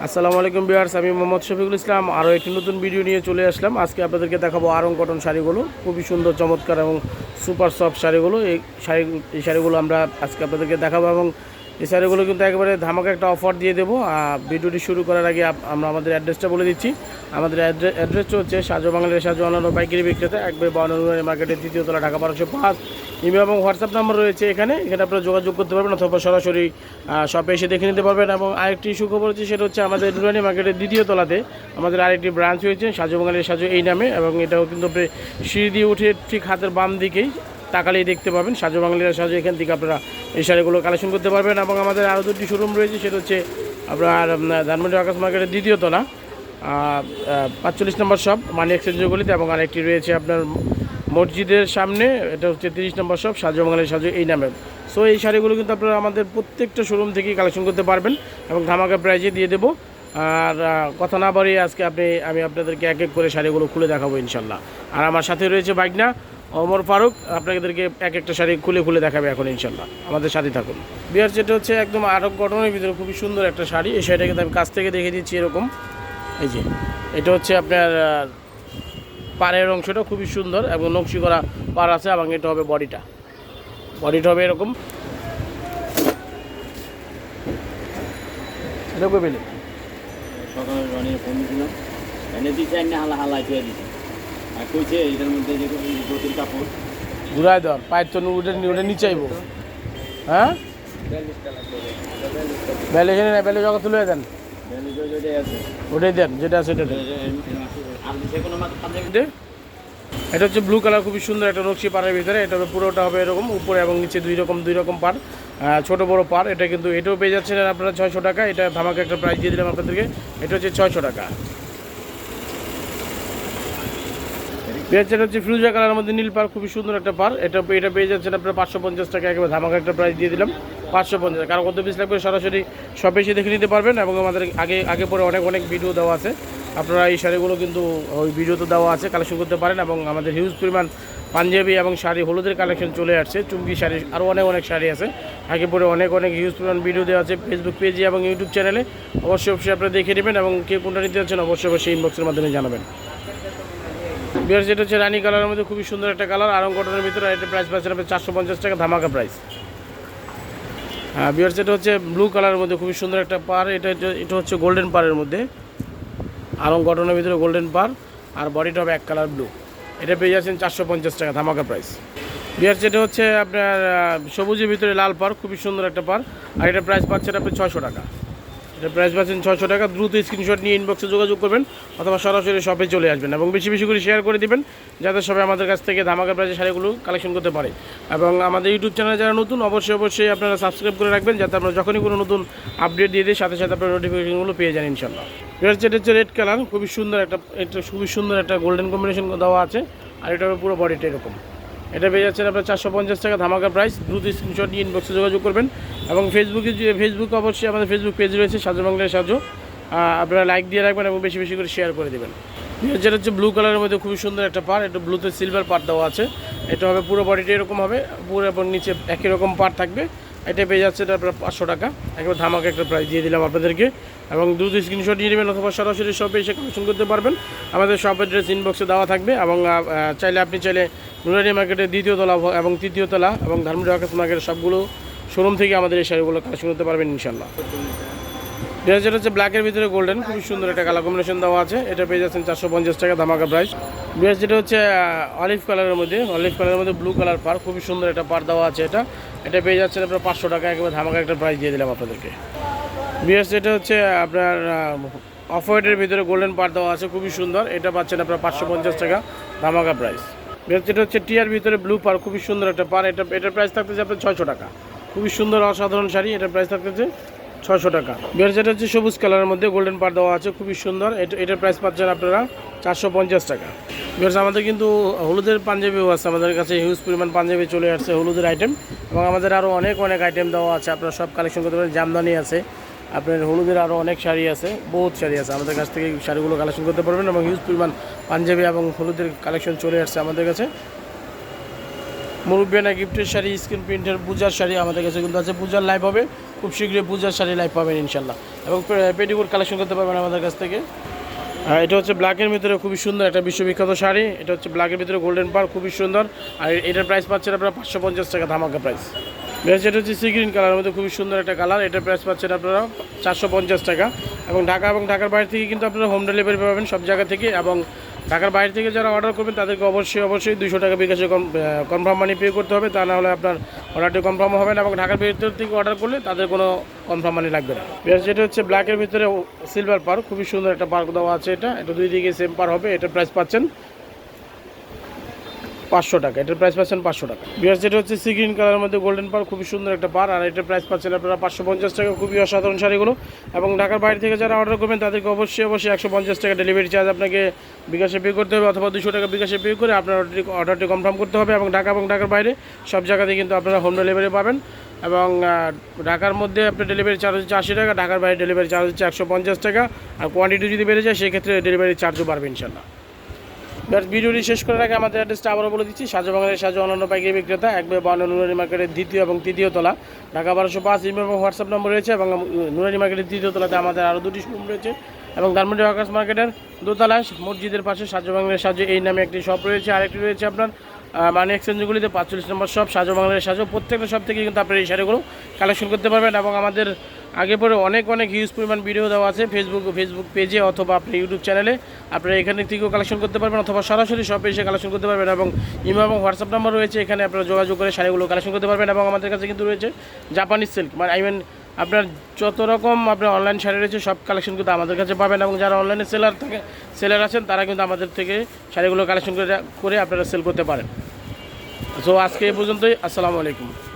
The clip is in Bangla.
আসসালামু আলাইকুম ভিউয়ার্স, আমি মোহাম্মদ শফিকুল ইসলাম আরও একটি নতুন ভিডিও নিয়ে চলে আসলাম। আজকে আপনাদেরকে দেখাবো আরং কটন শাড়িগুলো, খুবই সুন্দর চমৎকার এবং সুপার সফট শাড়িগুলো। এই শাড়িগুলো আমরা আজকে আপনাদেরকে দেখাবো এবং এই শাড়িগুলো কিন্তু একেবারে ধামাকা একটা অফার দিয়ে দেবো। ভিডিওটি শুরু করার আগে আমরা আমাদের অ্যাড্রেসটা বলে দিচ্ছি। আমাদের অ্যাড্রেসটা হচ্ছে সাজু বাংলার সাজু অন্যান্য পাইকারি বিক্রেতা, একবার বাউন্ডারি মার্কেটের ৩য় তলা, ঢাকা ১২০৫। ইমেল এবং হোয়াটসঅ্যাপ নাম্বার রয়েছে এখানে আপনারা যোগাযোগ করতে পারবেন অথবা সরাসরি শপে এসে দেখে নিতে পারবেন। এবং আরেকটি সুখবর হচ্ছে, সেটা হচ্ছে আমাদের নুরানি মার্কেটের ২য় তলাতে আমাদের আরেকটি ব্রাঞ্চ হয়েছে সাজু বাঙালির সাজু এই নামে, এবং এটাও কিন্তু সিঁড়ি দিয়ে উঠে ঠিক হাতের বাম দিকেই তাকালেই দেখতে পাবেন সাজু বাঙালির সাজু। এখান থেকে আপনারা এই শাড়িগুলো কালেকশন করতে পারবেন। এবং আমাদের আরও দুটি শোরুম রয়েছে, সেটা হচ্ছে আপনার ধানমন্ডি আকাশ মার্কেটের ২য় তলা ৪৫ নম্বর শপ মানি এক্সচেঞ্জের গলিতে, এবং আরেকটি রয়েছে আপনার মসজিদের সামনে, এটা হচ্ছে ৩০ নম্বর শপ সাজু বাঙালির সাজু এই নামে। সো এই শাড়িগুলো কিন্তু আপনারা আমাদের প্রত্যেকটা শোরুম থেকেই কালেকশন করতে পারবেন এবং ধামাকা প্রাইজে দিয়ে দেবো। আর কথা না বাড়িয়ে আজকে আমি আপনাদেরকে এক এক করে শাড়িগুলো খুলে দেখাবো ইনশাল্লাহ। আর আমার সাথে রয়েছে বাইকনা ওমর ফারুক, আপনাদেরকে এক একটা শাড়ি খুলে দেখাবে এখন ইনশাল্লাহ। আমাদের সাথে থাকুন। বিয়ার যেটা হচ্ছে একদম আরং কটনের ভিতরে খুবই সুন্দর একটা শাড়ি। এই শাড়িটাকে আমি কাছ থেকে দেখে দিচ্ছি এরকম। এই যে এটা হচ্ছে আপনার পাড়ের অংশটা খুবই সুন্দর এবং নকশি করা পাড় আছে, এবং এটা হবে বডিটা হবে এরকম। পেলে সকালে রনির ফোন দিয়েছিলাম, এনে দিচ্ছে এনে হালাই দিয়ে দিচ্ছে আর কইছে এটার মধ্যে যে গতির কাপড় ঘুরাই দেওয়ার পায়ের তো ওটা নিচে আইব। হ্যাঁ বেলে এখানে না, বেলে জগা তুলে দেন, ওটাই দেন যেটা আছে এটা। এটা হচ্ছে ব্লু কালার, খুবই সুন্দর একটা নকশি পাড়ের ভিতরে। এটা হবে পুরোটা হবে এরকম, উপরে এবং নিচে দুই রকম পাড়, ছোট বড় পাড়। এটা কিন্তু এটাও পেয়ে যাচ্ছেন আপনারা 600 টাকা। এটা ধামাকা একটা প্রাইস দিয়ে দিলাম আপনাদেরকে, এটা হচ্ছে 600 টাকা। পেয়েছেন হচ্ছে ফিরোজা কালারের মধ্যে নীল পাড়, খুবই সুন্দর একটা পাড়। এটা পেয়ে যাচ্ছেন আপনারা 550 টাকা, একেবারে ধামাকা একটা প্রাইস দিয়ে দিলাম 550। কারো কত পিস লাগবে সরাসরি শপে এসে দেখে নিতে পারবেন। এবং আমাদের আগে পরে অনেক ভিডিও দেওয়া আছে, আপনারা এই শাড়িগুলো কিন্তু ওই ভিডিওতে দেওয়া আছে, কালেকশন করতে পারেন। এবং আমাদের হিউজ পরিমাণ পাঞ্জাবি এবং শাড়ি হলুদের কালেকশন চলে আসছে, চুমকি শাড়ি, আরও অনেক শাড়ি আছে। আগে পরে অনেক হিউজ পরিমাণ ভিডিও দেওয়া আছে ফেসবুক পেজে এবং ইউটিউব চ্যানেলে। অবশ্যই আপনারা দেখে নেবেন, এবং কে কোনটা নিতে যাচ্ছেন অবশ্যই ইনবক্সের মাধ্যমে জানাবেন। বিয়ার যেটা হচ্ছে রানী কালারের মধ্যে খুবই সুন্দর একটা কালার, আরং কটনের ভিতরে। এটা প্রাইস পাচ্ছেন আপনি 450 টাকা, ধামাকা প্রাইস। হ্যাঁ বিয়ার যেটা হচ্ছে ব্লু কালারের মধ্যে খুবই সুন্দর একটা পার। এটা হচ্ছে গোল্ডেন পারের মধ্যে, আরং কটনের ভিতরে গোল্ডেন পার, আর বডিটা হবে এক কালার ব্লু। এটা পেয়ে যাচ্ছেন 450 টাকা, ধামাকা প্রাইস। বিয়ার যেটা হচ্ছে আপনার সবুজের ভিতরে লাল পার, খুবই সুন্দর একটা পার, আর এটা প্রাইস পাচ্ছেন আপনি 600 টাকা। এটা প্রাইস পাচ্ছেন 600 টাকা। দ্রুত স্ক্রিনশট নিয়ে ইনবক্সে যোগাযোগ করবেন অথবা সরাসরি শপে চলে আসবেন, এবং বেশি করে শেয়ার করে দিবেন যাতে সবাই আমাদের কাছ থেকে ধামাকা প্রাইসে শাড়িগুলো কালেকশন করতে পারে। এবং আমাদের ইউটিউব চ্যানেলে যারা নতুন অবশ্যই আপনারা সাবস্ক্রাইব করে রাখবেন, যাতে আপনারা যখনই কোনো নতুন আপডেট দিয়ে দিই সাথে আপনারা নোটিফিকেশনগুলো পেয়ে যান ইনশাল্লাহ। এটা হচ্ছে রেড কালার, খুবই সুন্দর একটা গোল্ডেন কম্বিনেশন দেওয়া আছে, আর এটা পুরো বডিটা এরকম। এটা পেয়ে যাচ্ছেন আপনার 450 টাকা, ধামাকা প্রাইস। দ্রুত স্ক্রিনশট নিয়ে ইনবক্সে যোগাযোগ করবেন। এবং ফেসবুকে অবশ্যই আমাদের ফেসবুক পেজ রয়েছে সাজু বাংলার সাজু, আপনারা লাইক দিয়ে রাখবেন এবং বেশি করে শেয়ার করে দেবেন। যেটা হচ্ছে ব্লু কালারের মধ্যে খুবই সুন্দর একটা পার, এটা ব্লুতে সিলভার পার দেওয়া আছে। এটা হবে পুরো বডিটা এরকম হবে, পুরো এবং নিচে একই রকম পার থাকবে। এটা পেয়ে যাচ্ছে এটা আপনার 500 টাকা, একবার ধামাকা একটা প্রাইস দিয়ে দিলাম আপনাদেরকে। এবং দ্রুত স্ক্রিনশট নিয়ে নেবেন অথবা সরাসরি শপে এসে কালেকশন করতে পারবেন। আমাদের শপ অ্যাড্রেস ইনবক্সে দেওয়া থাকবে। এবং আপনি চাইলে নুরানি মার্কেটের 2য় তলা এবং 3য় তলা এবং ধানমন্ডি আকাশ মার্কেটের সবগুলো শোরুম থেকে আমাদের এই শাড়িগুলো কালেকশন করতে পারবেন ইনশাল্লাহ। যেটা হচ্ছে ব্ল্যাকের ভিতরে গোল্ডেন, খুবই সুন্দর একটা কালার কম্বিনেশন দেওয়া আছে। এটা পেয়ে যাচ্ছেন 450 টাকা, ধামাকা প্রাইস। যেটা হচ্ছে অলিভ কালারের মধ্যে ব্লু কালার পার, খুবই সুন্দর একটা পার দেওয়া আছে। এটা পেয়ে যাচ্ছেন আপনার 500 টাকা, একেবারে ধামাকা একটা প্রাইস দিয়ে দিলাম আপনাদেরকে। যেটা হচ্ছে আপনার অফ হোয়াইটের ভিতরে গোল্ডেন পার দেওয়া আছে, খুবই সুন্দর। এটা পাচ্ছেন আপনার 550 টাকা, ধামাকা প্রাইস। যেটা হচ্ছে টিয়ার ভিতরে ব্লু পার, খুবই সুন্দর একটা পার। এটার প্রাইস থাকতেছে আপনার 600 টাকা, খুবই সুন্দর অসাধারণ শাড়ি। এটার প্রাইস থাকতেছে 600 টাকা। যেটা হচ্ছে সবুজ কালারের মধ্যে গোল্ডেন পার দেওয়া আছে, খুবই সুন্দর। এটার প্রাইস পাচ্ছেন আপনারা 450 টাকা। আমাদের কিন্তু হলুদের পাঞ্জাবিও আছে, আমাদের কাছে হিউজ পরিমাণ পাঞ্জাবি চলে আসছে হলুদের আইটেম, এবং আমাদের আরও অনেক আইটেম দেওয়া আছে, আপনারা সব কালেকশন করতে পারেন। জামদানি আছে, আপনার হলুদের আরও অনেক শাড়ি আছে, বহুত শাড়ি আছে, আমাদের কাছ থেকে শাড়িগুলো কালেকশন করতে পারবেন। এবং হিউজ পরিমাণ পাঞ্জাবি এবং হলুদের কালেকশন চলে আসছে আমাদের কাছে। মুরব্বিয়ানা গিফটের শাড়ি, স্ক্রিন প্রিন্টের পূজার শাড়ি আমাদের কাছে কিন্তু আছে। পূজার লাইভ হবে খুব শীঘ্রই, পূজার শাড়ি লাইভ পাবেন ইনশাল্লাহ। এবং পেটিকোট কালেকশন করতে পারবেন আমাদের কাছ থেকে। আর এটা হচ্ছে ব্ল্যাকের ভিতরে খুবই সুন্দর একটা বিশ্ববিখ্যাত শাড়ি। এটা হচ্ছে ব্ল্যাকের ভিতরে গোল্ডেন পার, খুবই সুন্দর। আর এটার প্রাইস পাচ্ছেন আপনারা 550 টাকা ধামাকা প্রাইস। বেশ, এটা হচ্ছে সি গ্রিন কালারের মধ্যে খুবই সুন্দর একটা কালার। এটার প্রাইস পাচ্ছেন আপনারা 450 টাকা। এবং ঢাকা এবং ঢাকার বাইরে থেকে কিন্তু আপনারা হোম ডেলিভারি পাবেন সব জায়গা থেকে। এবং ঢাকার বাইরে থেকে যারা অর্ডার করবেন তাদেরকে অবশ্যই 200 টাকা বিকাশে কনফার্ম মানি পে করতে হবে, তা না হলে আপনার অর্ডারটি কনফার্ম হবে না। এবং ঢাকার ভিতর থেকে অর্ডার করলে তাদের কোনো কনফার্ম মানি লাগবে না। বেশ, যেটা হচ্ছে ব্ল্যাকের ভিতরে সিলভার পার, খুবই সুন্দর একটা পার্ক দেওয়া আছে। এটা দুই দিকে সেম পার হবে। এটার প্রাইস পাচ্ছেন 500 টাকা। এটার প্রাইস পাচ্ছেন 500 টাকা। বিয়ার যেটা হচ্ছে সি গ্রিন কালারের মধ্যে গোল্ডেন পার, খুবই সুন্দর একটা পার। আর এটার প্রাইস পাচ্ছেন আপনারা 550 টাকা। খুবই অসাধারণ শাড়িগুলো। এবং ঢাকার বাইরে থেকে যারা অর্ডার করবেন তাদেরকে অবশ্যই 150 টাকা ডেলিভারি চার্জ আপনাকে বিকাশে পে করতে হবে, অথবা 200 টাকা বিকাশে পে করে আপনার অর্ডারটি কনফার্ম করতে হবে। এবং ঢাকার বাইরে সব জায়গাতেই কিন্তু আপনারা হোম ডেলিভারি পাবেন। এবং ঢাকার মধ্যে আপনার ডেলিভারি চার্জ হচ্ছে 80 টাকা, ঢাকার বাইরে ডেলিভারি চার্জ হচ্ছে 150 টাকা। আর কোয়ান্টিটি যদি বেড়ে যায় সেক্ষেত্রে ডেলিভারি চার্জও বাড়বে ইনশাল্লাহ। ভিডিওটি শেষ করার আগে আমাদের অ্যাড্রেসটা আবারও বলে দিচ্ছি। সাজু বাংলার সাজু অন্যান্য পাইকারি বিক্রেতা, 1/52 নুরানি মার্কেটের 2য় এবং 3য় তলা, ঢাকা 1205। ইমেল এবং হোয়াটসঅ্যাপ নম্বর রয়েছে। এবং নুরানি মার্কেটের 3য় তলাতে আমাদের আরও 2টি শোরুম রয়েছে। এবং ধানমন্ডি ওয়ার্কার্স মার্কেটের দোতলায় মসজিদের পাশে সাজু বাংলার সাজু এই নামে একটি শপ রয়েছে। আরেকটি রয়েছে আপনার মানি এক্সচেঞ্জগুলিতে 45 নম্বর শপ, সাজু বাংলার সাজু। প্রত্যেকটা শপ থেকে কিন্তু আপনার এই শাড়িগুলো কালেকশন করতে পারবেন। এবং আমাদের আগে পরে অনেক হিউজ পরিমাণ ভিডিও দেওয়া আছে ফেসবুক পেজে, অথবা আপনি ইউটিউব চ্যানেলে। আপনারা এখানে থেকেও কালেকশন করতে পারবেন, অথবা সরাসরি শপে এসে কালেকশন করতে পারবেন। এবং ইমো এবং হোয়াটসঅ্যাপ নাম্বার রয়েছে, এখানে আপনারা যোগাযোগ করে শাড়িগুলো কালেকশন করতে পারবেন। এবং আমাদের কাছে কিন্তু রয়েছে জাপানিজ সিল্ক, মানে আপনার যত রকম আপনার অনলাইন শাড়ি রয়েছে সব কালেকশন কিন্তু আমাদের কাছে পাবেন। এবং যারা অনলাইনে সেলার আছেন তারা কিন্তু আমাদের থেকে শাড়িগুলো কালেকশন করে আপনারা সেল করতে পারেন। সো আজকে এই পর্যন্তই। আসসালামু আলাইকুম।